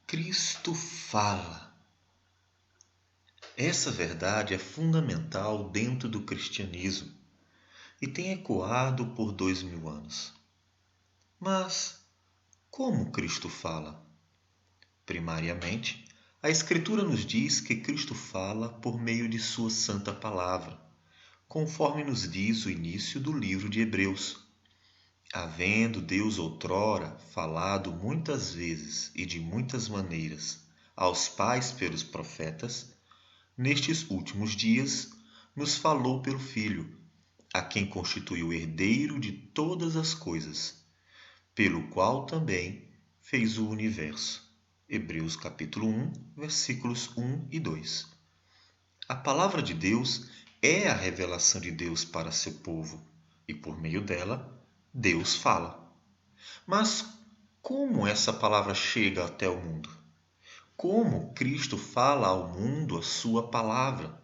Cristo fala. Essa verdade é fundamental dentro do cristianismo e tem ecoado por 2000 anos. Mas como Cristo fala? Primariamente, a Escritura nos diz que Cristo fala por meio de sua santa palavra, conforme nos diz o início do livro de Hebreus. Havendo Deus outrora falado muitas vezes e de muitas maneiras aos pais pelos profetas, nestes últimos dias nos falou pelo Filho, a quem constituiu herdeiro de todas as coisas, pelo qual também fez o universo. Hebreus capítulo 1, versículos 1 e 2. A palavra de Deus é a revelação de Deus para seu povo e, por meio dela, Deus fala. Mas como essa palavra chega até o mundo? Como Cristo fala ao mundo a sua palavra?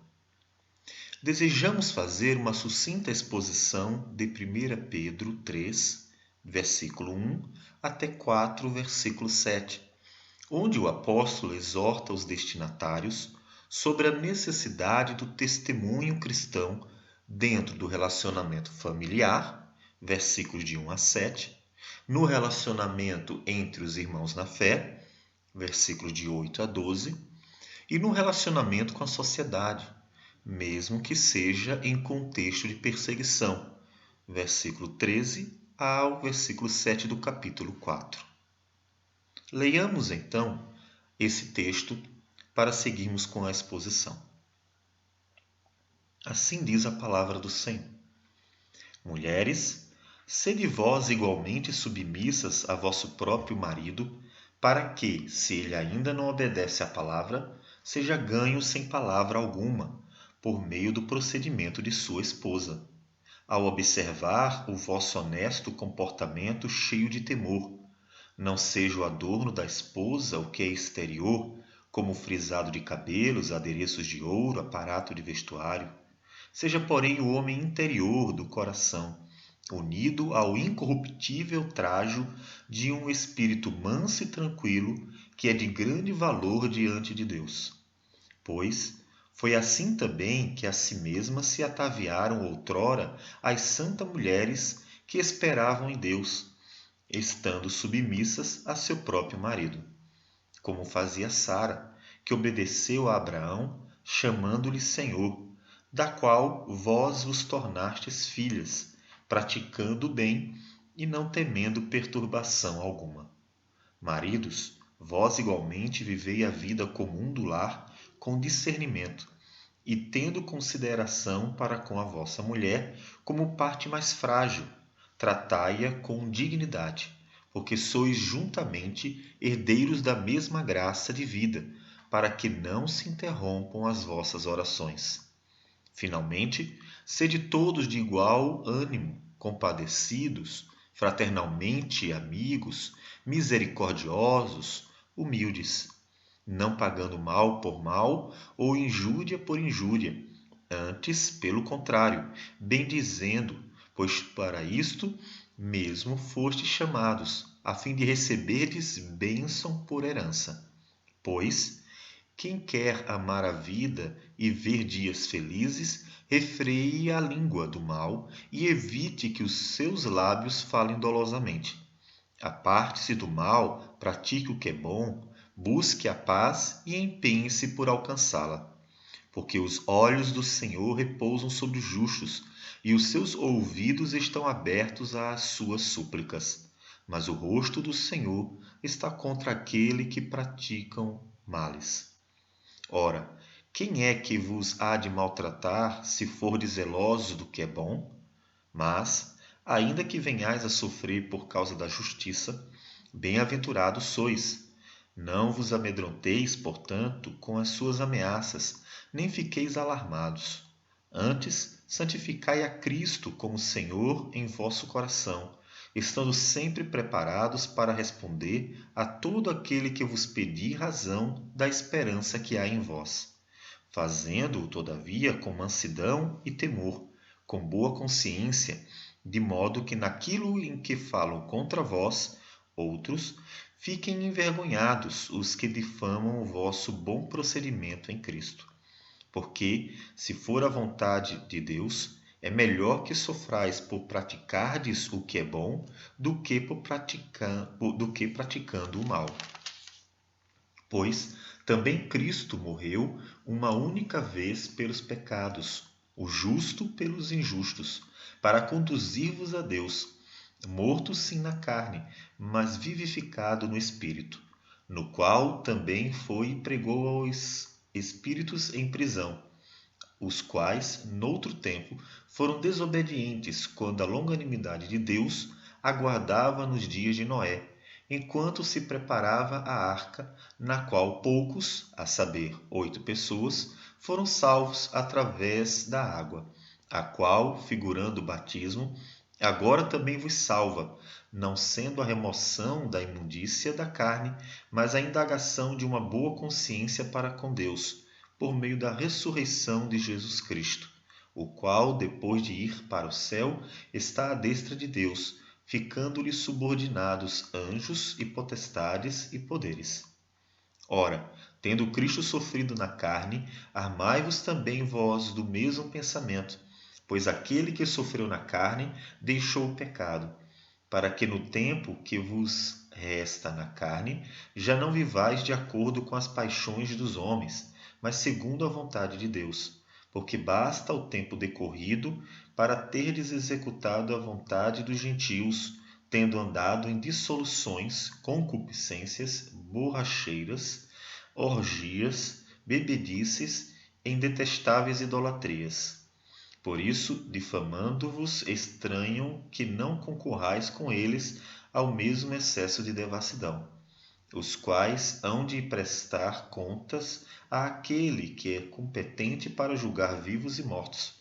Desejamos fazer uma sucinta exposição de 1 Pedro 3, versículo 1 até 4, versículo 7, onde o apóstolo exorta os destinatários sobre a necessidade do testemunho cristão dentro do relacionamento familiar, versículos de 1 a 7, no relacionamento entre os irmãos na fé, versículos de 8 a 12, e no relacionamento com a sociedade, mesmo que seja em contexto de perseguição, versículo 13 ao versículo 7 do capítulo 4. Leiamos então esse texto para seguirmos com a exposição. Assim diz a palavra do Senhor. Mulheres, sede vós igualmente submissas a vosso próprio marido, para que, se ele ainda não obedece à palavra, seja ganho sem palavra alguma, por meio do procedimento de sua esposa, ao observar o vosso honesto comportamento cheio de temor. Não seja o adorno da esposa o que é exterior, como frisado de cabelos, adereços de ouro, aparato de vestuário. Seja, porém, o homem interior do coração, unido ao incorruptível trajo de um espírito manso e tranquilo, que é de grande valor diante de Deus. Pois foi assim também que a si mesmas se ataviaram outrora as santas mulheres que esperavam em Deus, estando submissas a seu próprio marido, como fazia Sara, que obedeceu a Abraão, chamando-lhe Senhor, da qual vós vos tornastes filhas, praticando o bem e não temendo perturbação alguma. Maridos, vós igualmente vivei a vida comum do lar com discernimento, e tendo consideração para com a vossa mulher como parte mais frágil, tratai-a com dignidade, porque sois juntamente herdeiros da mesma graça de vida, para que não se interrompam as vossas orações. Finalmente, sede todos de igual ânimo, compadecidos, fraternalmente amigos, misericordiosos, humildes, não pagando mal por mal ou injúria por injúria, antes, pelo contrário, bendizendo, pois para isto mesmo fostes chamados, a fim de receberdes bênção por herança. Pois quem quer amar a vida e ver dias felizes, refreie a língua do mal e evite que os seus lábios falem dolosamente. Aparte-se do mal, pratique o que é bom, busque a paz e empenhe-se por alcançá-la. Porque os olhos do Senhor repousam sobre os justos, e os seus ouvidos estão abertos às suas súplicas. Mas o rosto do Senhor está contra aquele que praticam males. Ora, quem é que vos há de maltratar, se fordes zelosos do que é bom? Mas, ainda que venhais a sofrer por causa da justiça, bem-aventurados sois. Não vos amedronteis, portanto, com as suas ameaças, nem fiqueis alarmados. Antes, santificai a Cristo como Senhor em vosso coração, estando sempre preparados para responder a todo aquele que vos pedir razão da esperança que há em vós, fazendo-o, todavia, com mansidão e temor, com boa consciência, de modo que naquilo em que falam contra vós, outros, Fiquem envergonhados os que difamam o vosso bom procedimento em Cristo. Porque, se for a vontade de Deus, é melhor que sofrais por praticardes o que é bom do que praticando o mal. Pois também Cristo morreu uma única vez pelos pecados, o justo pelos injustos, para conduzir-vos a Deus, morto sim na carne, mas vivificado no Espírito, no qual também foi e pregou aos espíritos em prisão, os quais, noutro tempo, foram desobedientes quando a longanimidade de Deus aguardava nos dias de Noé, enquanto se preparava a arca, na qual poucos, a saber, 8 pessoas, foram salvos através da água, a qual, figurando o batismo, agora também vos salva, não sendo a remoção da imundícia da carne, mas a indagação de uma boa consciência para com Deus, por meio da ressurreição de Jesus Cristo, o qual, depois de ir para o céu, está à destra de Deus, ficando-lhe subordinados anjos e potestades e poderes. Ora, tendo Cristo sofrido na carne, armai-vos também vós do mesmo pensamento, pois aquele que sofreu na carne deixou o pecado, para que no tempo que vos resta na carne, já não vivais de acordo com as paixões dos homens, mas segundo a vontade de Deus. Porque basta o tempo decorrido para terdes executado a vontade dos gentios, tendo andado em dissoluções, concupiscências, borracheiras, orgias, bebedices, em detestáveis idolatrias. Por isso, difamando-vos, estranham que não concorrais com eles ao mesmo excesso de devassidão, os quais hão de prestar contas àquele que é competente para julgar vivos e mortos.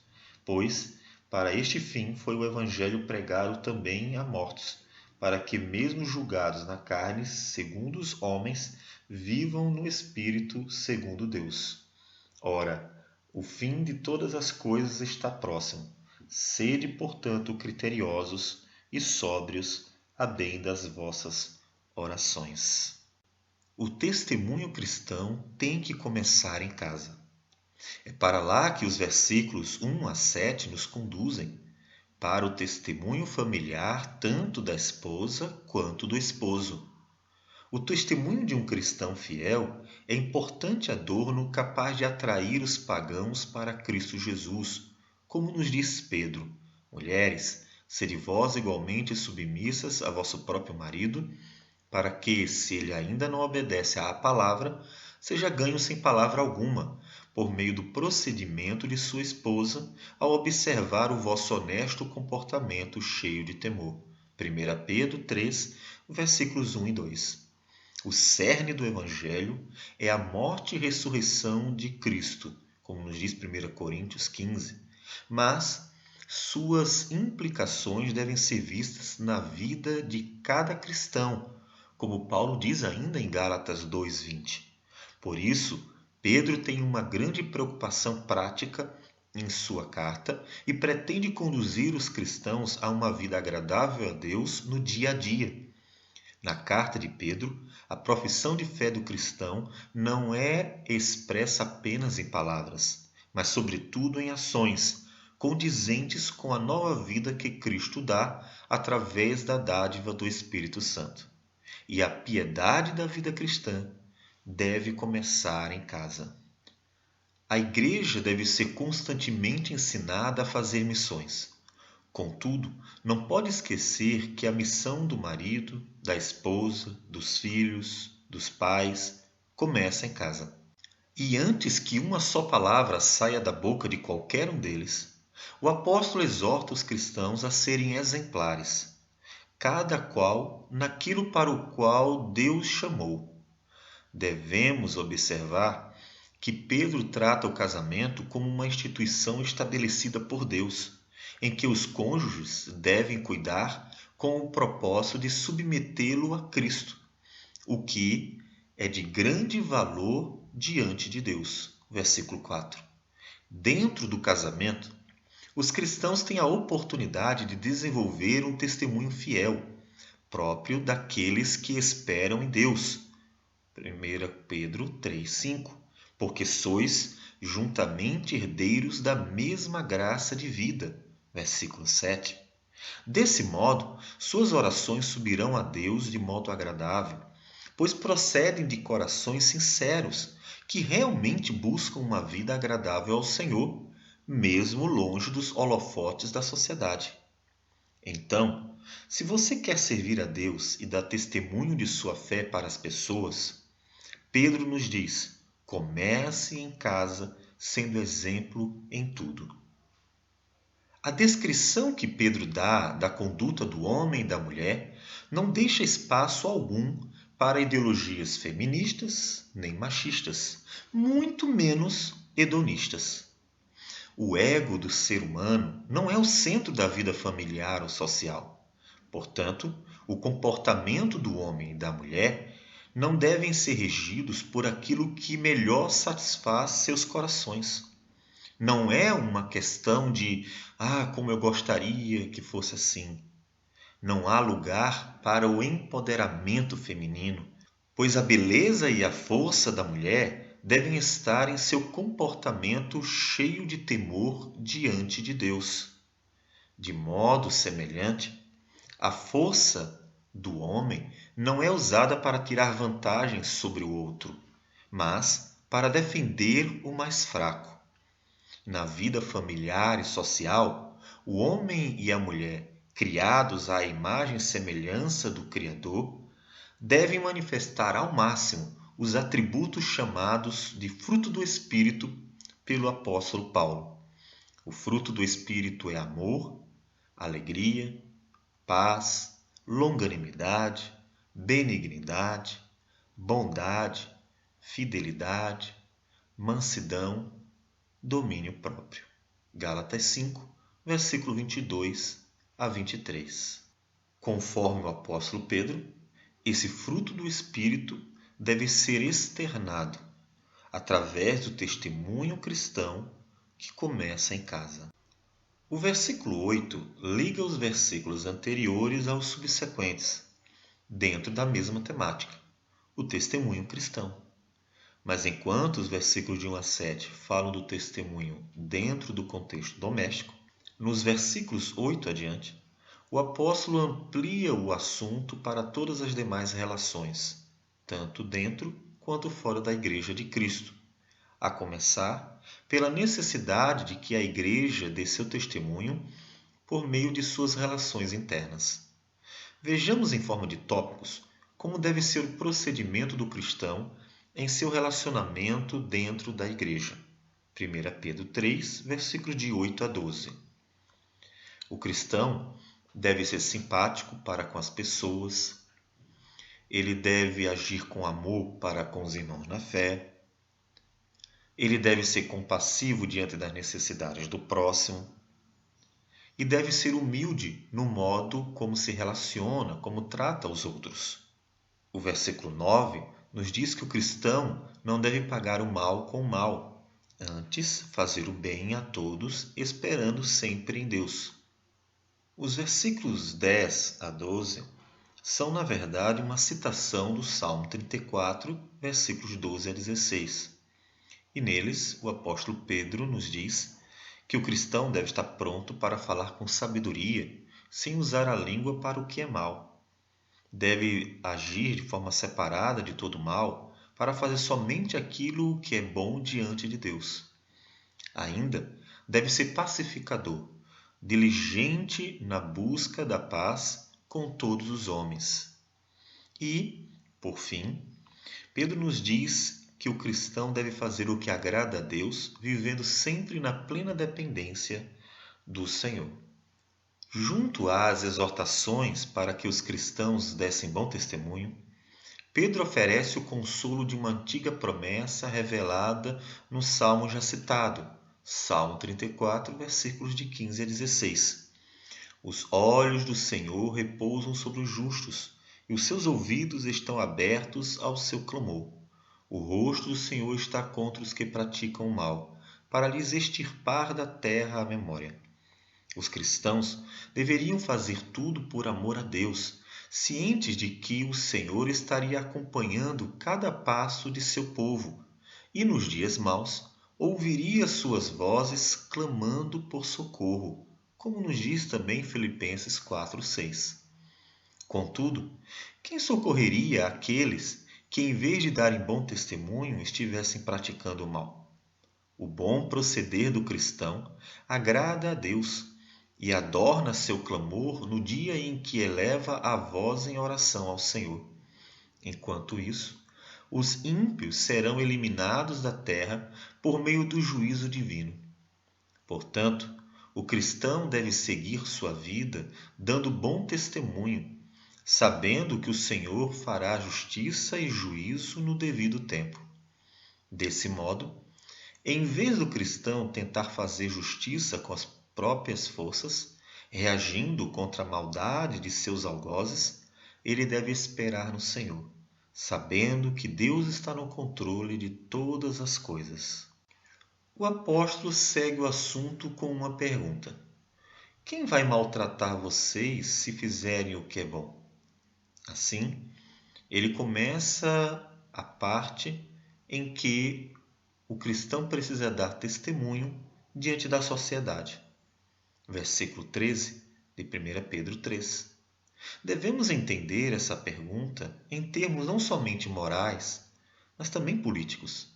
Pois, para este fim foi o Evangelho pregado também a mortos, para que, mesmo julgados na carne, segundo os homens, vivam no Espírito, segundo Deus. Ora, o fim de todas as coisas está próximo. Sede, portanto, criteriosos e sóbrios, a bem das vossas orações. O testemunho cristão tem que começar em casa. É para lá que os versículos 1 a 7 nos conduzem, para o testemunho familiar tanto da esposa quanto do esposo. O testemunho de um cristão fiel é importante adorno capaz de atrair os pagãos para Cristo Jesus, como nos diz Pedro: mulheres, sede vós igualmente submissas a vosso próprio marido, para que, se ele ainda não obedece à palavra, seja ganho sem palavra alguma, por meio do procedimento de sua esposa, ao observar o vosso honesto comportamento cheio de temor. 1 Pedro 3, versículos 1 e 2. O cerne do Evangelho é a morte e ressurreição de Cristo, como nos diz 1 Coríntios 15, mas suas implicações devem ser vistas na vida de cada cristão, como Paulo diz ainda em Gálatas 2:20. Por isso, Pedro tem uma grande preocupação prática em sua carta e pretende conduzir os cristãos a uma vida agradável a Deus no dia a dia. Na carta de Pedro, a profissão de fé do cristão não é expressa apenas em palavras, mas sobretudo em ações, condizentes com a nova vida que Cristo dá através da dádiva do Espírito Santo. E a piedade da vida cristã deve começar em casa. A igreja deve ser constantemente ensinada a fazer missões. Contudo, não pode esquecer que a missão do marido, da esposa, dos filhos, dos pais, começa em casa. E antes que uma só palavra saia da boca de qualquer um deles, o apóstolo exorta os cristãos a serem exemplares, cada qual naquilo para o qual Deus chamou. Devemos observar que Pedro trata o casamento como uma instituição estabelecida por Deus, em que os cônjuges devem cuidar com o propósito de submetê-lo a Cristo, o que é de grande valor diante de Deus. Versículo 4. Dentro do casamento, os cristãos têm a oportunidade de desenvolver um testemunho fiel, próprio daqueles que esperam em Deus. 1 Pedro 3,5. Porque sois juntamente herdeiros da mesma graça de vida. Versículo 7. Desse modo, suas orações subirão a Deus de modo agradável, pois procedem de corações sinceros, que realmente buscam uma vida agradável ao Senhor, mesmo longe dos holofotes da sociedade. Então, se você quer servir a Deus e dar testemunho de sua fé para as pessoas, Pedro nos diz: comece em casa, sendo exemplo em tudo. A descrição que Pedro dá da conduta do homem e da mulher não deixa espaço algum para ideologias feministas nem machistas, muito menos hedonistas. O ego do ser humano não é o centro da vida familiar ou social. Portanto, o comportamento do homem e da mulher não devem ser regidos por aquilo que melhor satisfaz seus corações. Não é uma questão de como eu gostaria que fosse assim. Não há lugar para o empoderamento feminino, pois a beleza e a força da mulher devem estar em seu comportamento cheio de temor diante de Deus. De modo semelhante, a força do homem não é usada para tirar vantagem sobre o outro, mas para defender o mais fraco. Na vida familiar e social, o homem e a mulher, criados à imagem e semelhança do Criador, devem manifestar ao máximo os atributos chamados de fruto do Espírito pelo apóstolo Paulo. O fruto do Espírito é amor, alegria, paz, longanimidade, benignidade, bondade, fidelidade, mansidão, domínio próprio. Gálatas 5, versículo 22 a 23. Conforme o apóstolo Pedro, esse fruto do Espírito deve ser externado através do testemunho cristão que começa em casa. O versículo 8 liga os versículos anteriores aos subsequentes, dentro da mesma temática, o testemunho cristão. Mas enquanto os versículos de 1 a 7 falam do testemunho dentro do contexto doméstico, nos versículos 8 adiante, o apóstolo amplia o assunto para todas as demais relações, tanto dentro quanto fora da Igreja de Cristo, a começar pela necessidade de que a Igreja dê seu testemunho por meio de suas relações internas. Vejamos em forma de tópicos como deve ser o procedimento do cristão em seu relacionamento dentro da Igreja. 1 Pedro 3, versículos de 8 a 12. O cristão deve ser simpático para com as pessoas, ele deve agir com amor para com os irmãos na fé, ele deve ser compassivo diante das necessidades do próximo e deve ser humilde no modo como se relaciona, como trata os outros. O versículo 9 nos diz que o cristão não deve pagar o mal com o mal, antes fazer o bem a todos, esperando sempre em Deus. Os versículos 10 a 12 são, na verdade, uma citação do Salmo 34, versículos 12 a 16. E neles, o apóstolo Pedro nos diz que o cristão deve estar pronto para falar com sabedoria, sem usar a língua para o que é mal. Deve agir de forma separada de todo mal, para fazer somente aquilo que é bom diante de Deus. Ainda deve ser pacificador, diligente na busca da paz com todos os homens. E, por fim, Pedro nos diz que o cristão deve fazer o que agrada a Deus, vivendo sempre na plena dependência do Senhor. Junto às exortações para que os cristãos dessem bom testemunho, Pedro oferece o consolo de uma antiga promessa revelada no Salmo já citado, Salmo 34, versículos de 15 a 16. Os olhos do Senhor repousam sobre os justos, e os seus ouvidos estão abertos ao seu clamor. O rosto do Senhor está contra os que praticam o mal, para lhes extirpar da terra a memória. Os cristãos deveriam fazer tudo por amor a Deus, cientes de que o Senhor estaria acompanhando cada passo de seu povo e nos dias maus ouviria suas vozes clamando por socorro, como nos diz também Filipenses 4:6. Contudo, quem socorreria aqueles que, em vez de darem bom testemunho, estivessem praticando o mal? O bom proceder do cristão agrada a Deus e adorna seu clamor no dia em que eleva a voz em oração ao Senhor. Enquanto isso, os ímpios serão eliminados da terra por meio do juízo divino. Portanto, o cristão deve seguir sua vida dando bom testemunho, sabendo que o Senhor fará justiça e juízo no devido tempo. Desse modo, em vez do cristão tentar fazer justiça com as próprias forças, reagindo contra a maldade de seus algozes, ele deve esperar no Senhor, sabendo que Deus está no controle de todas as coisas. O apóstolo segue o assunto com uma pergunta: quem vai maltratar vocês se fizerem o que é bom? Assim, ele começa a parte em que o cristão precisa dar testemunho diante da sociedade. Versículo 13 de 1 Pedro 3. Devemos entender essa pergunta em termos não somente morais, mas também políticos.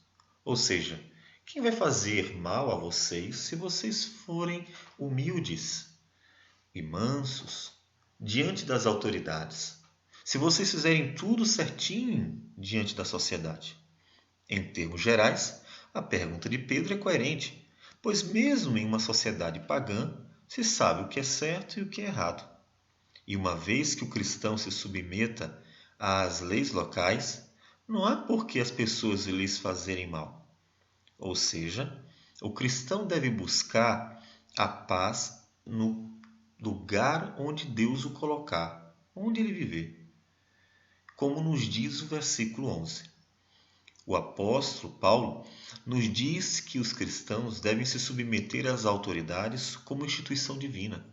Ou seja, quem vai fazer mal a vocês se vocês forem humildes e mansos diante das autoridades? Se vocês fizerem tudo certinho diante da sociedade? Em termos gerais, a pergunta de Pedro é coerente, pois mesmo em uma sociedade pagã, se sabe o que é certo e o que é errado. E uma vez que o cristão se submeta às leis locais, não há por que as pessoas lhes fazerem mal. Ou seja, o cristão deve buscar a paz no lugar onde Deus o colocar, onde ele viver. Como nos diz o versículo 11. O apóstolo Paulo nos diz que os cristãos devem se submeter às autoridades como instituição divina.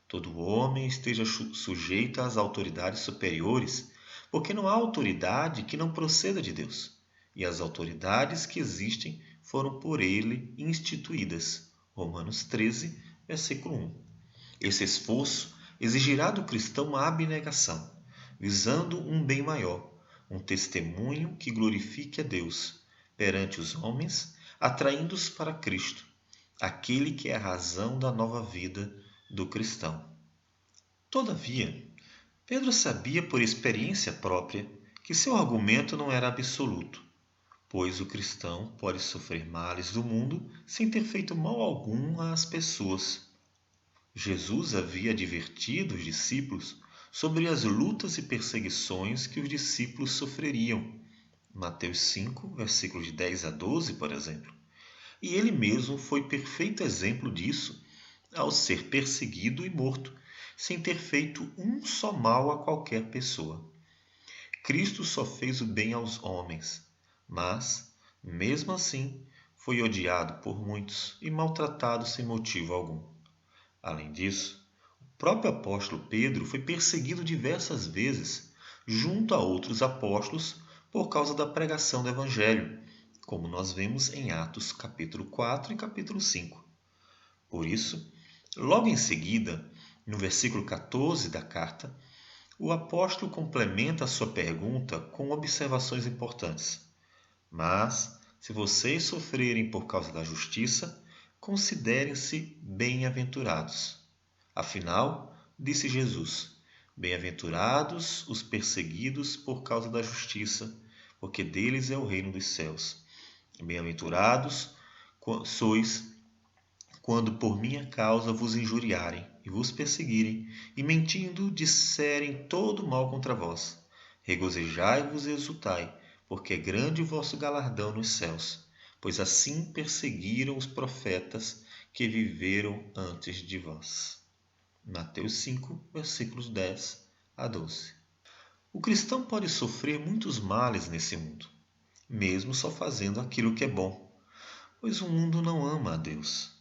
Todo homem esteja sujeito às autoridades superiores, porque não há autoridade que não proceda de Deus, e as autoridades que existem foram por ele instituídas. Romanos 13, versículo 1. Esse esforço exigirá do cristão uma abnegação, visando um bem maior, um testemunho que glorifique a Deus perante os homens, atraindo-os para Cristo, aquele que é a razão da nova vida do cristão. Todavia, Pedro sabia por experiência própria que seu argumento não era absoluto, pois o cristão pode sofrer males do mundo sem ter feito mal algum às pessoas. Jesus havia advertido os discípulos sobre as lutas e perseguições que os discípulos sofreriam. Mateus 5, versículos de 10 a 12, por exemplo. E ele mesmo foi perfeito exemplo disso ao ser perseguido e morto, sem ter feito um só mal a qualquer pessoa. Cristo só fez o bem aos homens, mas, mesmo assim, foi odiado por muitos e maltratado sem motivo algum. Além disso, o próprio apóstolo Pedro foi perseguido diversas vezes, junto a outros apóstolos, por causa da pregação do Evangelho, como nós vemos em Atos capítulo 4 e capítulo 5. Por isso, logo em seguida, no versículo 14 da carta, o apóstolo complementa a sua pergunta com observações importantes. Mas, se vocês sofrerem por causa da justiça, considerem-se bem-aventurados. Afinal, disse Jesus, bem-aventurados os perseguidos por causa da justiça, porque deles é o reino dos céus. Bem-aventurados sois quando por minha causa vos injuriarem e vos perseguirem, e mentindo disserem todo mal contra vós. Regozijai-vos e exultai, porque é grande o vosso galardão nos céus, pois assim perseguiram os profetas que viveram antes de vós. Mateus 5, versículos 10 a 12. O cristão pode sofrer muitos males nesse mundo, mesmo só fazendo aquilo que é bom, pois o mundo não ama a Deus.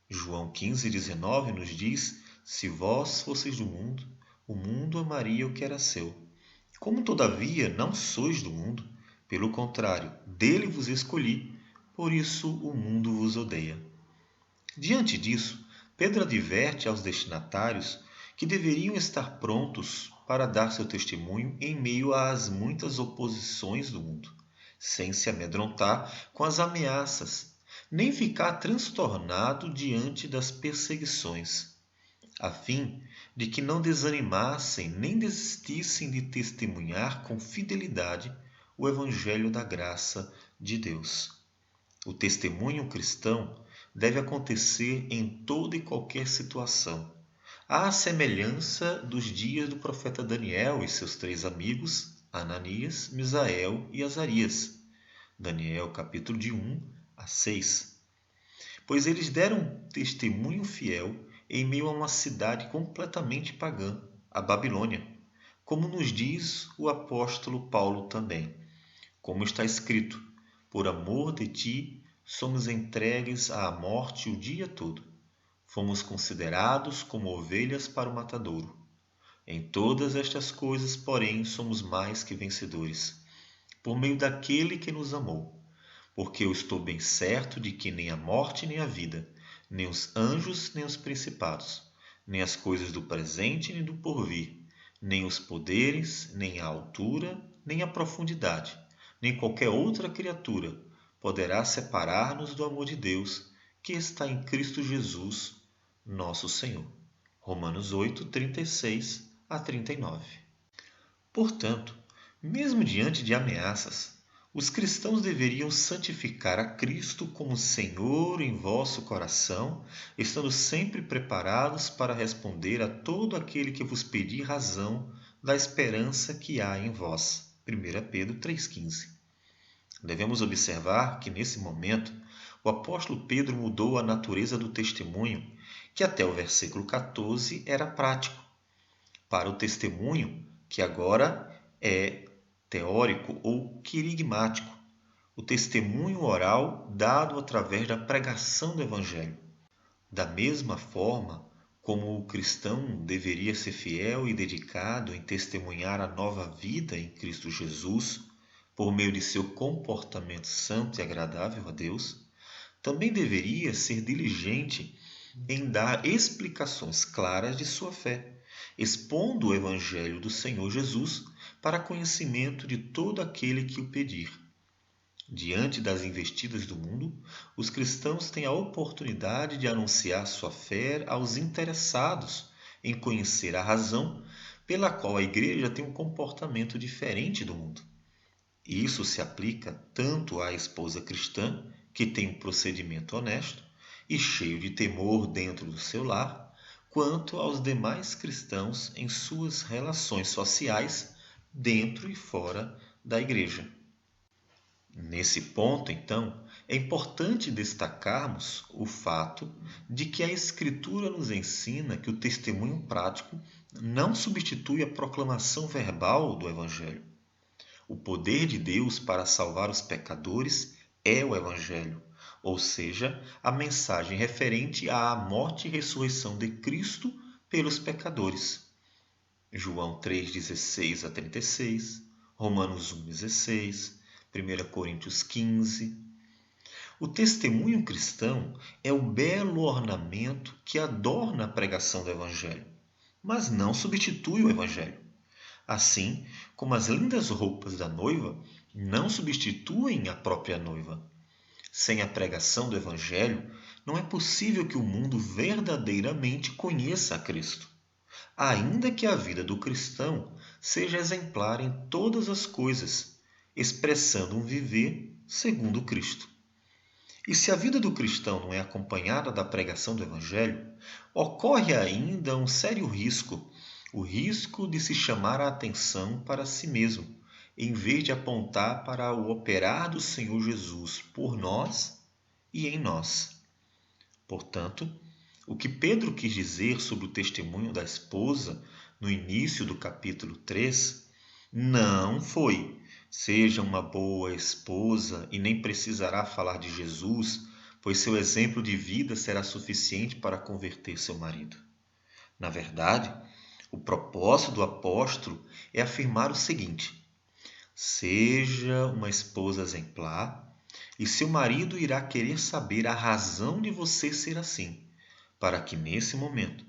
João 15, 19 nos diz: se vós fosseis do mundo, o mundo amaria o que era seu. Como todavia não sois do mundo, pelo contrário, dele vos escolhi, por isso o mundo vos odeia. Diante disso, Pedro adverte aos destinatários que deveriam estar prontos para dar seu testemunho em meio às muitas oposições do mundo, sem se amedrontar com as ameaças, nem ficar transtornado diante das perseguições, a fim de que não desanimassem nem desistissem de testemunhar com fidelidade o Evangelho da graça de Deus. O testemunho cristão deve acontecer em toda e qualquer situação, à semelhança dos dias do profeta Daniel e seus 3 amigos, Ananias, Misael e Azarias. Daniel capítulo de 1 a 6. Pois eles deram testemunho fiel em meio a uma cidade completamente pagã, a Babilônia, como nos diz o apóstolo Paulo também. Como está escrito, por amor de ti somos entregues à morte o dia todo. Fomos considerados como ovelhas para o matadouro. Em todas estas coisas, porém, somos mais que vencedores, por meio daquele que nos amou. Porque eu estou bem certo de que nem a morte nem a vida, nem os anjos nem os principados, nem as coisas do presente nem do porvir, nem os poderes, nem a altura, nem a profundidade, nem qualquer outra criatura poderá separar-nos do amor de Deus que está em Cristo Jesus, nosso Senhor. Romanos 8, 36 a 39. Portanto, mesmo diante de ameaças, os cristãos deveriam santificar a Cristo como Senhor em vosso coração, estando sempre preparados para responder a todo aquele que vos pedir razão da esperança que há em vós. 1 Pedro 3,15. Devemos observar que, nesse momento, o apóstolo Pedro mudou a natureza do testemunho, que até o versículo 14 era prático, para o testemunho que agora é teórico ou querigmático, o testemunho oral dado através da pregação do Evangelho. Da mesma forma como o cristão deveria ser fiel e dedicado em testemunhar a nova vida em Cristo Jesus, por meio de seu comportamento santo e agradável a Deus, também deveria ser diligente em dar explicações claras de sua fé, expondo o Evangelho do Senhor Jesus para conhecimento de todo aquele que o pedir. Diante das investidas do mundo, os cristãos têm a oportunidade de anunciar sua fé aos interessados em conhecer a razão pela qual a Igreja tem um comportamento diferente do mundo. Isso se aplica tanto à esposa cristã, que tem um procedimento honesto e cheio de temor dentro do seu lar, quanto aos demais cristãos em suas relações sociais dentro e fora da igreja. Nesse ponto, então, é importante destacarmos o fato de que a Escritura nos ensina que o testemunho prático não substitui a proclamação verbal do Evangelho. O poder de Deus para salvar os pecadores é o Evangelho, ou seja, a mensagem referente à morte e ressurreição de Cristo pelos pecadores. João 3,16 a 36, Romanos 1,16, 1 Coríntios 15. O testemunho cristão é o belo ornamento que adorna a pregação do Evangelho, mas não substitui o Evangelho. Assim como as lindas roupas da noiva não substituem a própria noiva. Sem a pregação do Evangelho, não é possível que o mundo verdadeiramente conheça a Cristo, ainda que a vida do cristão seja exemplar em todas as coisas, expressando um viver segundo Cristo. E se a vida do cristão não é acompanhada da pregação do Evangelho, ocorre ainda um sério risco, o risco de se chamar a atenção para si mesmo, em vez de apontar para o operar do Senhor Jesus por nós e em nós. Portanto, o que Pedro quis dizer sobre o testemunho da esposa no início do capítulo 3 não foi: seja uma boa esposa e nem precisará falar de Jesus, pois seu exemplo de vida será suficiente para converter seu marido. Na verdade, O propósito do apóstolo é afirmar o seguinte: seja uma esposa exemplar, e seu marido irá querer saber a razão de você ser assim, para que nesse momento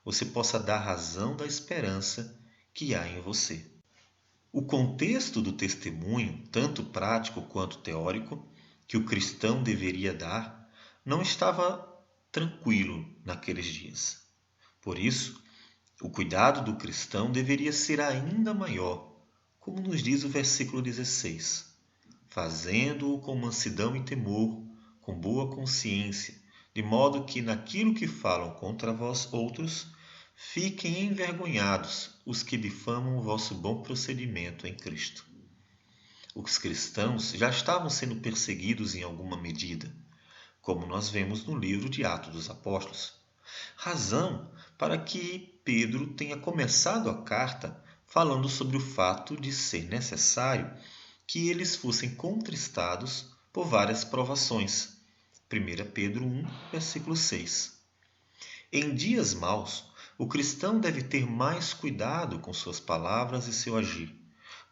você possa dar razão da esperança que há em você. O contexto do testemunho, tanto prático quanto teórico, que o cristão deveria dar, não estava tranquilo naqueles dias. Por isso, o cuidado do cristão deveria ser ainda maior, como nos diz o versículo 16: fazendo-o com mansidão e temor, com boa consciência, de modo que naquilo que falam contra vós outros, fiquem envergonhados os que difamam o vosso bom procedimento em Cristo. Os cristãos já estavam sendo perseguidos em alguma medida, como nós vemos no livro de Atos dos Apóstolos. Razão para que Pedro tenha começado a carta falando sobre o fato de ser necessário que eles fossem contristados por várias provações. 1 Pedro 1, versículo 6. Em dias maus, o cristão deve ter mais cuidado com suas palavras e seu agir,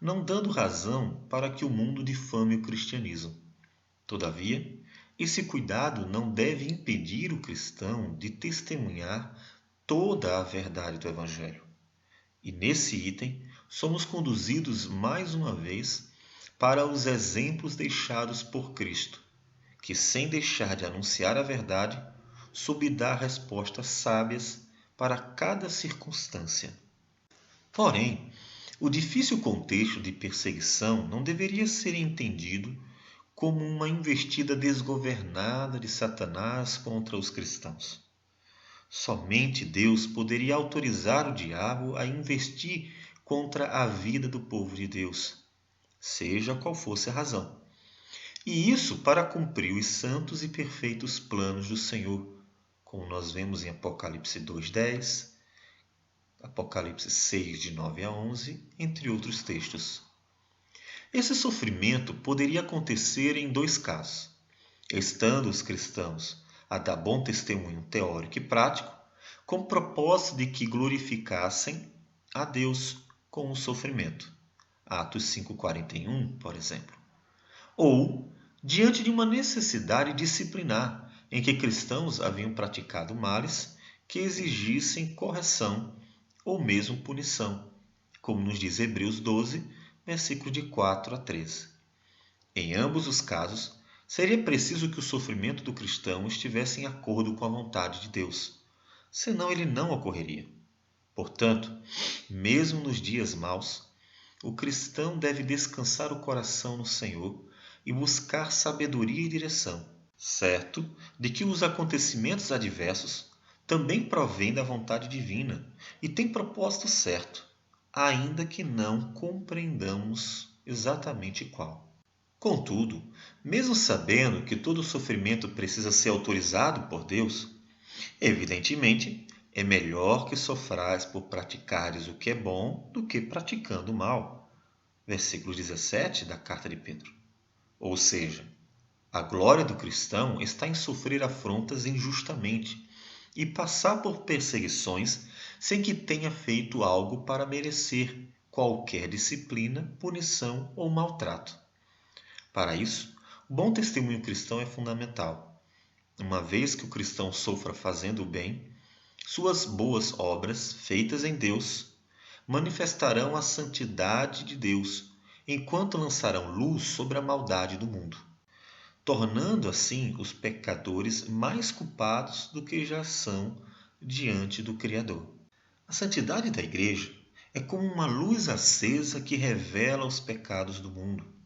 não dando razão para que o mundo difame o cristianismo. Todavia, esse cuidado não deve impedir o cristão de testemunhar toda a verdade do Evangelho. E nesse item, somos conduzidos mais uma vez para os exemplos deixados por Cristo, que, sem deixar de anunciar a verdade, soube dar respostas sábias para cada circunstância. Porém, o difícil contexto de perseguição não deveria ser entendido como uma investida desgovernada de Satanás contra os cristãos. Somente Deus poderia autorizar o diabo a investir contra a vida do povo de Deus, seja qual fosse a razão. E isso para cumprir os santos e perfeitos planos do Senhor, como nós vemos em Apocalipse 2:10, Apocalipse 6, de 9 a 11, entre outros textos. Esse sofrimento poderia acontecer em dois casos: estando os cristãos a dar bom testemunho teórico e prático, com o propósito de que glorificassem a Deus com o sofrimento. Atos 5,41, por exemplo. Ou diante de uma necessidade disciplinar, em que cristãos haviam praticado males que exigissem correção ou mesmo punição, como nos diz Hebreus 12, versículo de 4 a 13. Em ambos os casos, seria preciso que o sofrimento do cristão estivesse em acordo com a vontade de Deus, senão ele não ocorreria. Portanto, mesmo nos dias maus, o cristão deve descansar o coração no Senhor e buscar sabedoria e direção, certo de que os acontecimentos adversos também provêm da vontade divina e têm propósito certo, ainda que não compreendamos exatamente qual. Contudo, mesmo sabendo que todo sofrimento precisa ser autorizado por Deus, evidentemente é melhor que sofrais por praticares o que é bom do que praticando o mal. Versículo 17 da carta de Pedro. Ou seja, a glória do cristão está em sofrer afrontas injustamente e passar por perseguições sem que tenha feito algo para merecer qualquer disciplina, punição ou maltrato. Para isso, o bom testemunho cristão é fundamental. Uma vez que o cristão sofra fazendo o bem, suas boas obras, feitas em Deus, manifestarão a santidade de Deus, enquanto lançarão luz sobre a maldade do mundo, tornando assim os pecadores mais culpados do que já são diante do Criador. A santidade da Igreja é como uma luz acesa que revela os pecados do mundo.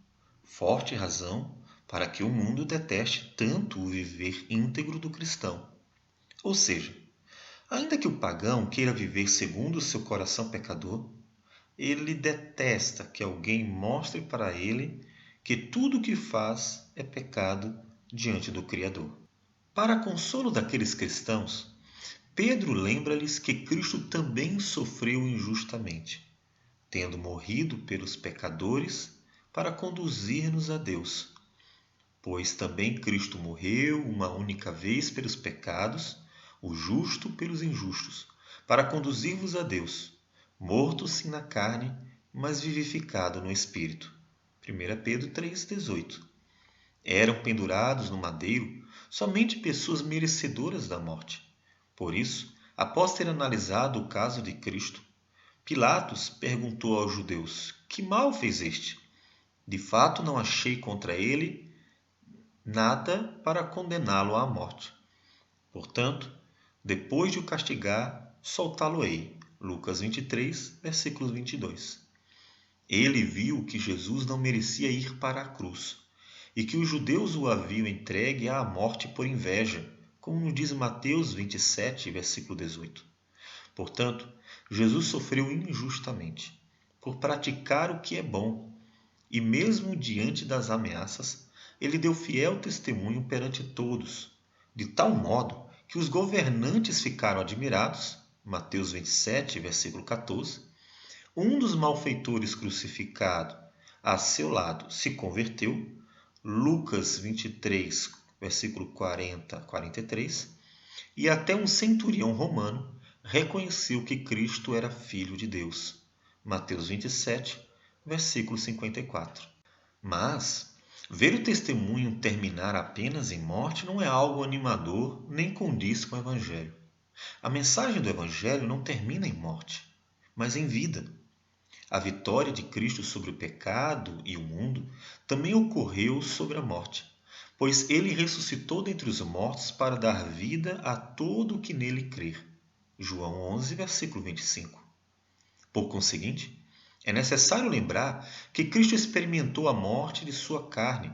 Forte razão para que o mundo deteste tanto o viver íntegro do cristão. Ou seja, ainda que o pagão queira viver segundo o seu coração pecador, ele detesta que alguém mostre para ele que tudo o que faz é pecado diante do Criador. Para consolo daqueles cristãos, Pedro lembra-lhes que Cristo também sofreu injustamente, tendo morrido pelos pecadores para conduzir-nos a Deus. Pois também Cristo morreu uma única vez pelos pecados, o justo pelos injustos, para conduzir-vos a Deus, morto sim na carne, mas vivificado no espírito. 1 Pedro 3,18. Eram pendurados no madeiro somente pessoas merecedoras da morte. Por isso, após ter analisado o caso de Cristo, Pilatos perguntou aos judeus: que mal fez este? De fato, não achei contra ele nada para condená-lo à morte. Portanto, depois de o castigar, soltá-lo-ei. Lucas 23, versículos 22. Ele viu que Jesus não merecia ir para a cruz e que os judeus o haviam entregue à morte por inveja, como nos diz Mateus 27, versículo 18. Portanto, Jesus sofreu injustamente por praticar o que é bom e, mesmo diante das ameaças, ele deu fiel testemunho perante todos, de tal modo que os governantes ficaram admirados. Mateus 27, versículo 14. Um dos malfeitores crucificado a seu lado se converteu. Lucas 23, versículo 40 a 43. E até um centurião romano reconheceu que Cristo era Filho de Deus. Mateus 27, versículo 54. Mas ver o testemunho terminar apenas em morte não é algo animador nem condiz com o Evangelho. A mensagem do Evangelho não termina em morte, mas em vida. A vitória de Cristo sobre o pecado e o mundo também ocorreu sobre a morte, pois ele ressuscitou dentre os mortos para dar vida a todo o que nele crer. João 11, versículo 25. Por conseguinte, é necessário lembrar que Cristo experimentou a morte de sua carne,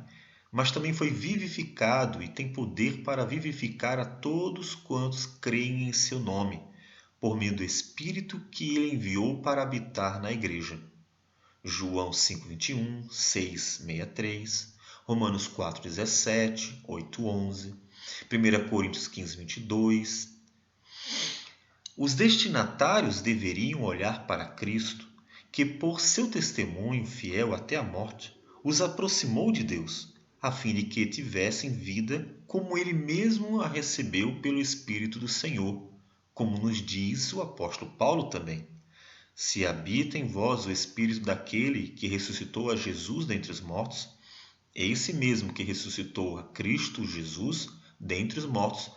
mas também foi vivificado e tem poder para vivificar a todos quantos creem em seu nome, por meio do Espírito que ele enviou para habitar na igreja. João 5,21, 6,63, Romanos 4,17, 8,11, 1 Coríntios 15,22. Os destinatários deveriam olhar para Cristo, que por seu testemunho fiel até a morte, os aproximou de Deus, a fim de que tivessem vida como ele mesmo a recebeu pelo Espírito do Senhor, como nos diz o apóstolo Paulo também. Se habita em vós o Espírito daquele que ressuscitou a Jesus dentre os mortos, esse mesmo que ressuscitou a Cristo Jesus dentre os mortos,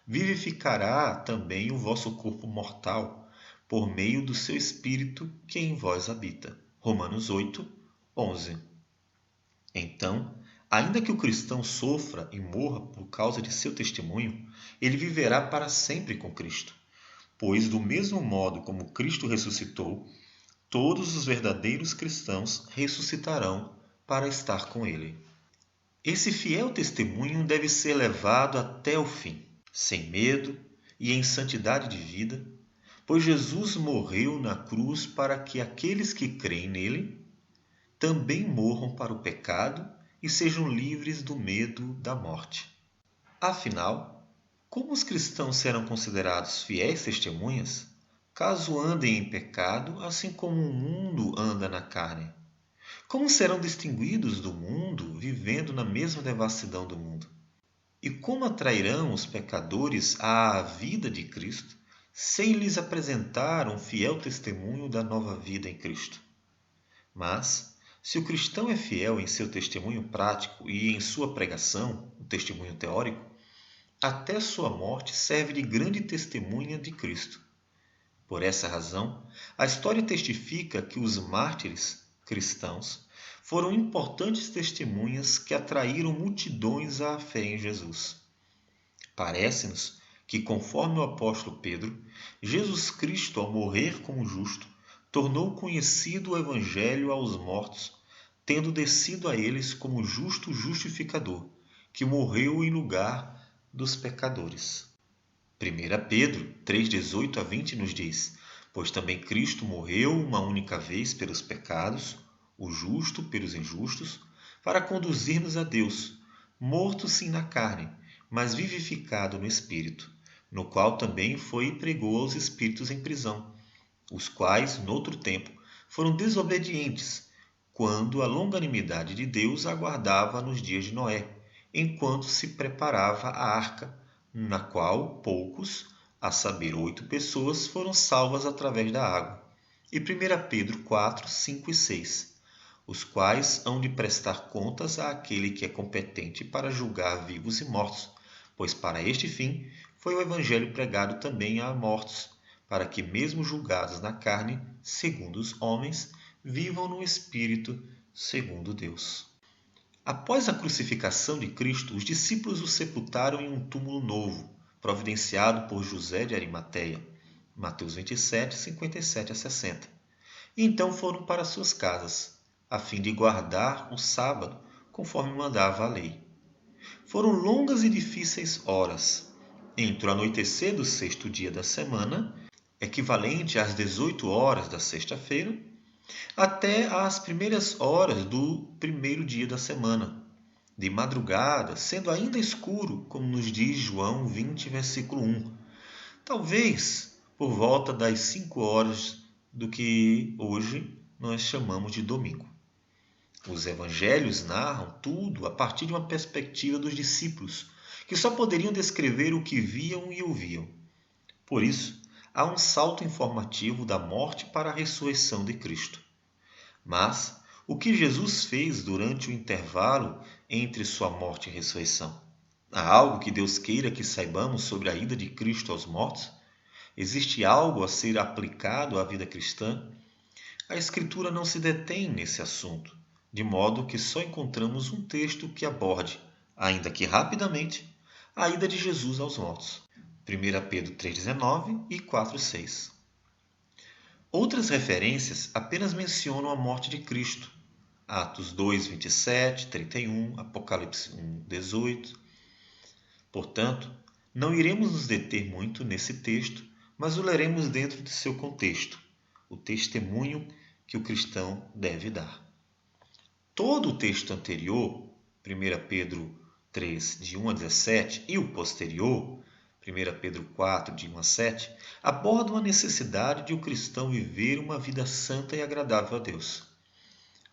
vivificará também o vosso corpo mortal, por meio do seu Espírito que em vós habita. Romanos 8, 11. Então, ainda que o cristão sofra e morra por causa de seu testemunho, ele viverá para sempre com Cristo. Pois, do mesmo modo como Cristo ressuscitou, todos os verdadeiros cristãos ressuscitarão para estar com ele. Esse fiel testemunho deve ser levado até o fim, sem medo e em santidade de vida, pois Jesus morreu na cruz para que aqueles que creem nele também morram para o pecado e sejam livres do medo da morte. Afinal, como os cristãos serão considerados fiéis testemunhas, caso andem em pecado, assim como o mundo anda na carne? Como serão distinguidos do mundo, vivendo na mesma devassidão do mundo? E como atrairão os pecadores à vida de Cristo, sem lhes apresentar um fiel testemunho da nova vida em Cristo? Mas, se o cristão é fiel em seu testemunho prático e em sua pregação, o testemunho teórico, até sua morte serve de grande testemunha de Cristo. Por essa razão, a história testifica que os mártires cristãos foram importantes testemunhas que atraíram multidões à fé em Jesus. Parece-nos que, conforme o apóstolo Pedro, Jesus Cristo, ao morrer como justo, tornou conhecido o Evangelho aos mortos, tendo descido a eles como justo justificador, que morreu em lugar dos pecadores. 1 Pedro 3,18 a 20 nos diz: pois também Cristo morreu uma única vez pelos pecados, o justo pelos injustos, para conduzir-nos a Deus, morto sim na carne, mas vivificado no Espírito, no qual também foi e pregou aos espíritos em prisão, os quais, noutro tempo, foram desobedientes, quando a longanimidade de Deus aguardava nos dias de Noé, enquanto se preparava a arca, na qual poucos, a saber 8 pessoas, foram salvas através da água. e 1 Pedro 4, 5 e 6, os quais hão de prestar contas àquele que é competente para julgar vivos e mortos, pois para este fim foi o Evangelho pregado também a mortos, para que, mesmo julgados na carne, segundo os homens, vivam no Espírito, segundo Deus. Após a crucificação de Cristo, os discípulos o sepultaram em um túmulo novo, providenciado por José de Arimateia. Mateus 27, 57 a 60. E então foram para suas casas, a fim de guardar o sábado, conforme mandava a lei. Foram longas e difíceis horas, entre o anoitecer do sexto dia da semana, equivalente às 18 horas da sexta-feira, até às primeiras horas do primeiro dia da semana, de madrugada, sendo ainda escuro, como nos diz João 20, versículo 1. Talvez por volta das 5 horas do que hoje nós chamamos de domingo. Os evangelhos narram tudo a partir de uma perspectiva dos discípulos, que só poderiam descrever o que viam e ouviam. Por isso, há um salto informativo da morte para a ressurreição de Cristo. Mas o que Jesus fez durante o intervalo entre sua morte e ressurreição? Há algo que Deus queira que saibamos sobre a ida de Cristo aos mortos? Existe algo a ser aplicado à vida cristã? A Escritura não se detém nesse assunto, de modo que só encontramos um texto que aborde, ainda que rapidamente, a ida de Jesus aos mortos. 1 Pedro 3,19 e 4,6. Outras referências apenas mencionam a morte de Cristo. Atos 2, 27, 31, Apocalipse 1, 18. Portanto, não iremos nos deter muito nesse texto, mas o leremos dentro de seu contexto, o testemunho que o cristão deve dar. Todo o texto anterior, 1 Pedro 3, de 1 a 17, e o posterior, 1 Pedro 4, de 1 a 7, abordam a necessidade de o cristão viver uma vida santa e agradável a Deus,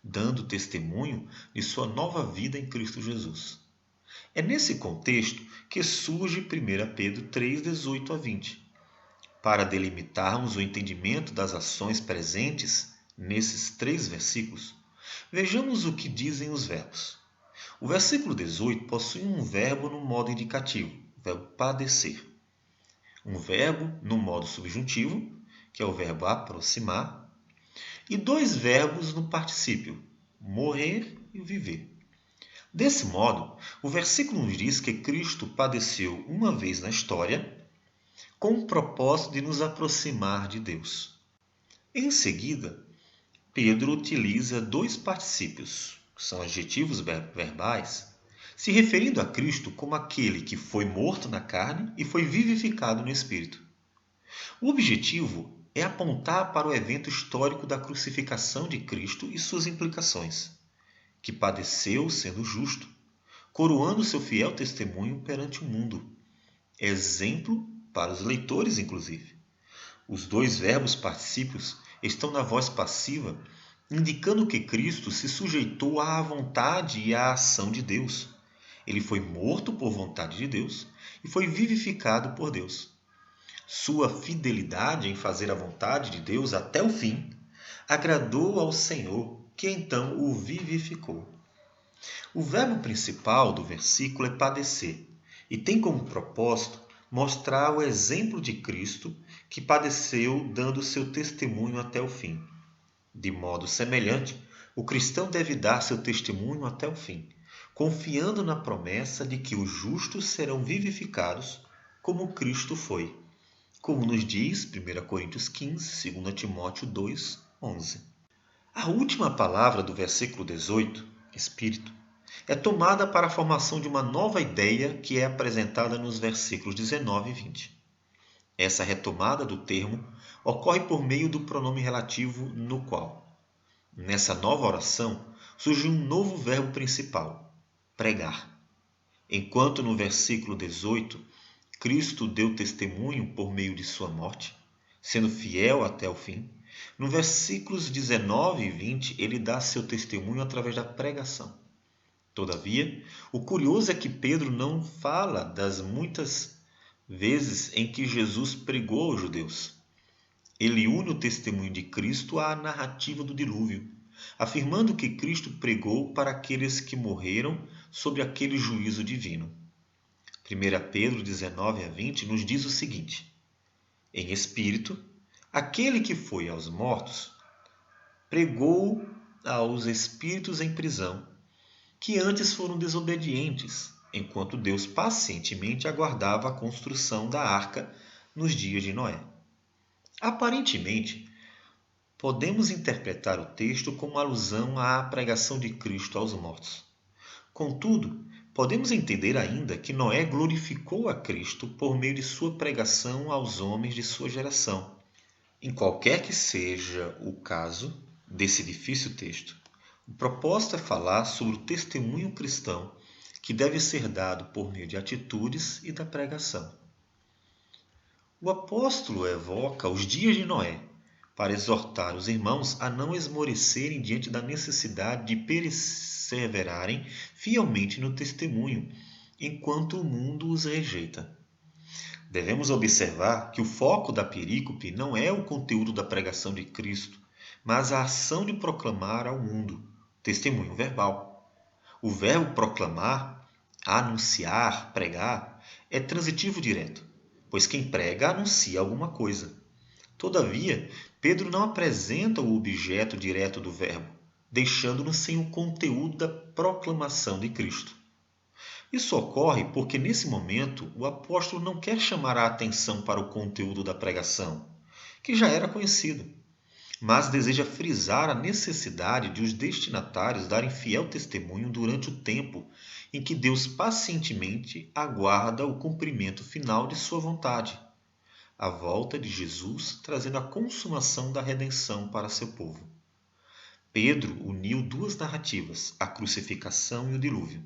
dando testemunho de sua nova vida em Cristo Jesus. É nesse contexto que surge 1 Pedro 3, 18 a 20. Para delimitarmos o entendimento das ações presentes nesses 3 versículos, vejamos o que dizem os verbos. O versículo 18 possui um verbo no modo indicativo, o verbo padecer. Um verbo no modo subjuntivo, que é o verbo aproximar, e 2 verbos no particípio, morrer e viver. Desse modo, o versículo nos diz que Cristo padeceu uma vez na história, com o propósito de nos aproximar de Deus. Em seguida, Pedro utiliza 2 particípios, que são adjetivos verbais, se referindo a Cristo como aquele que foi morto na carne e foi vivificado no Espírito. O objetivo é apontar para o evento histórico da crucificação de Cristo e suas implicações, que padeceu sendo justo, coroando seu fiel testemunho perante o mundo, exemplo para os leitores, inclusive. Os 2 verbos particípios estão na voz passiva, indicando que Cristo se sujeitou à vontade e à ação de Deus. Ele foi morto por vontade de Deus e foi vivificado por Deus. Sua fidelidade em fazer a vontade de Deus até o fim agradou ao Senhor, que então o vivificou. O verbo principal do versículo é padecer e tem como propósito mostrar o exemplo de Cristo que padeceu dando seu testemunho até o fim. De modo semelhante, o cristão deve dar seu testemunho até o fim, confiando na promessa de que os justos serão vivificados como Cristo foi, como nos diz 1 Coríntios 15, 2 Timóteo 2, 11. A última palavra do versículo 18, Espírito, é tomada para a formação de uma nova ideia que é apresentada nos versículos 19 e 20. Essa retomada do termo ocorre por meio do pronome relativo no qual. Nessa nova oração surge um novo verbo principal, pregar. Enquanto no versículo 18 Cristo deu testemunho por meio de sua morte, sendo fiel até o fim, no versículos 19 e 20 ele dá seu testemunho através da pregação. Todavia, o curioso é que Pedro não fala das muitas vezes em que Jesus pregou aos judeus. Ele une o testemunho de Cristo à narrativa do dilúvio, afirmando que Cristo pregou para aqueles que morreram sob aquele juízo divino. 1 Pedro 19:20 nos diz o seguinte: em espírito, aquele que foi aos mortos pregou aos espíritos em prisão, que antes foram desobedientes, enquanto Deus pacientemente aguardava a construção da arca nos dias de Noé. Aparentemente, podemos interpretar o texto como alusão à pregação de Cristo aos mortos. Contudo, podemos entender ainda que Noé glorificou a Cristo por meio de sua pregação aos homens de sua geração. Em qualquer que seja o caso desse difícil texto, o propósito é falar sobre o testemunho cristão que deve ser dado por meio de atitudes e da pregação. O apóstolo evoca os dias de Noé para exortar os irmãos a não esmorecerem diante da necessidade de perseverarem fielmente no testemunho, enquanto o mundo os rejeita. Devemos observar que o foco da perícope não é o conteúdo da pregação de Cristo, mas a ação de proclamar ao mundo, testemunho verbal. O verbo proclamar, anunciar, pregar, é transitivo direto, pois quem prega anuncia alguma coisa. Todavia, Pedro não apresenta o objeto direto do verbo, deixando-nos sem o conteúdo da proclamação de Cristo. Isso ocorre porque, nesse momento, o apóstolo não quer chamar a atenção para o conteúdo da pregação, que já era conhecido, mas deseja frisar a necessidade de os destinatários darem fiel testemunho durante o tempo em que Deus pacientemente aguarda o cumprimento final de sua vontade, a volta de Jesus trazendo a consumação da redenção para seu povo. Pedro uniu duas narrativas, a crucificação e o dilúvio,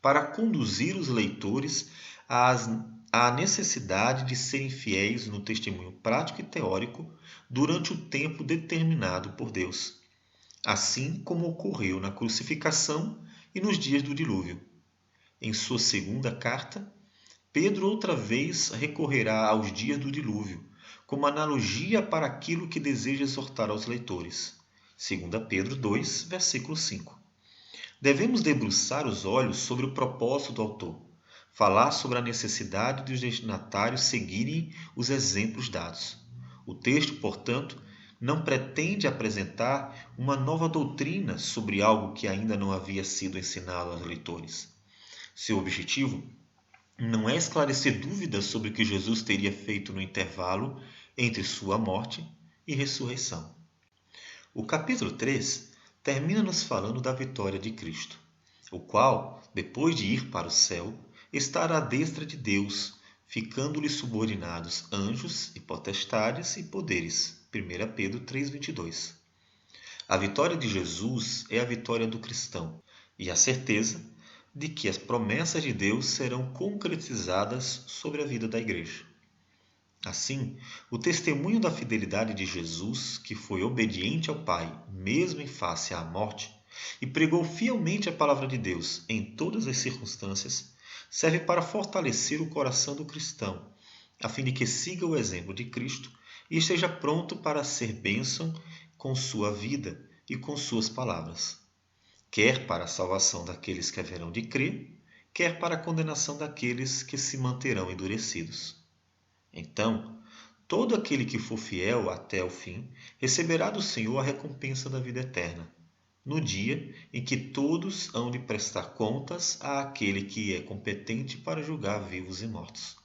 para conduzir os leitores à necessidade de serem fiéis no testemunho prático e teórico durante o tempo determinado por Deus, assim como ocorreu na crucificação e nos dias do dilúvio. Em sua segunda carta, Pedro outra vez recorrerá aos dias do dilúvio, como analogia para aquilo que deseja exortar aos leitores. 2 Pedro 2, versículo 5. Devemos debruçar os olhos sobre o propósito do autor, falar sobre a necessidade dos destinatários seguirem os exemplos dados. O texto, portanto, não pretende apresentar uma nova doutrina sobre algo que ainda não havia sido ensinado aos leitores. Seu objetivo não é esclarecer dúvidas sobre o que Jesus teria feito no intervalo entre sua morte e ressurreição. O capítulo 3 termina nos falando da vitória de Cristo, o qual, depois de ir para o céu, estará à destra de Deus, ficando-lhe subordinados anjos e potestades e poderes. 1 Pedro 3,22. A vitória de Jesus é a vitória do cristão e a certeza de que as promessas de Deus serão concretizadas sobre a vida da igreja. Assim, o testemunho da fidelidade de Jesus, que foi obediente ao Pai, mesmo em face à morte, e pregou fielmente a palavra de Deus em todas as circunstâncias, serve para fortalecer o coração do cristão, a fim de que siga o exemplo de Cristo e esteja pronto para ser bênção com sua vida e com suas palavras, quer para a salvação daqueles que haverão de crer, quer para a condenação daqueles que se manterão endurecidos. Então, todo aquele que for fiel até o fim receberá do Senhor a recompensa da vida eterna, no dia em que todos hão de prestar contas àquele que é competente para julgar vivos e mortos.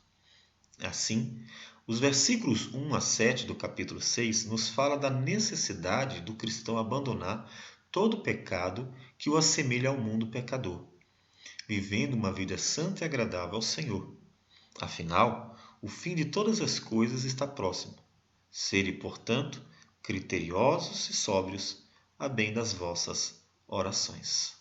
Assim, os versículos 1 a 7 do capítulo 6 nos fala da necessidade do cristão abandonar todo pecado que o assemelha ao mundo pecador, vivendo uma vida santa e agradável ao Senhor. Afinal, o fim de todas as coisas está próximo. Sede, portanto, criteriosos e sóbrios, a bem das vossas orações.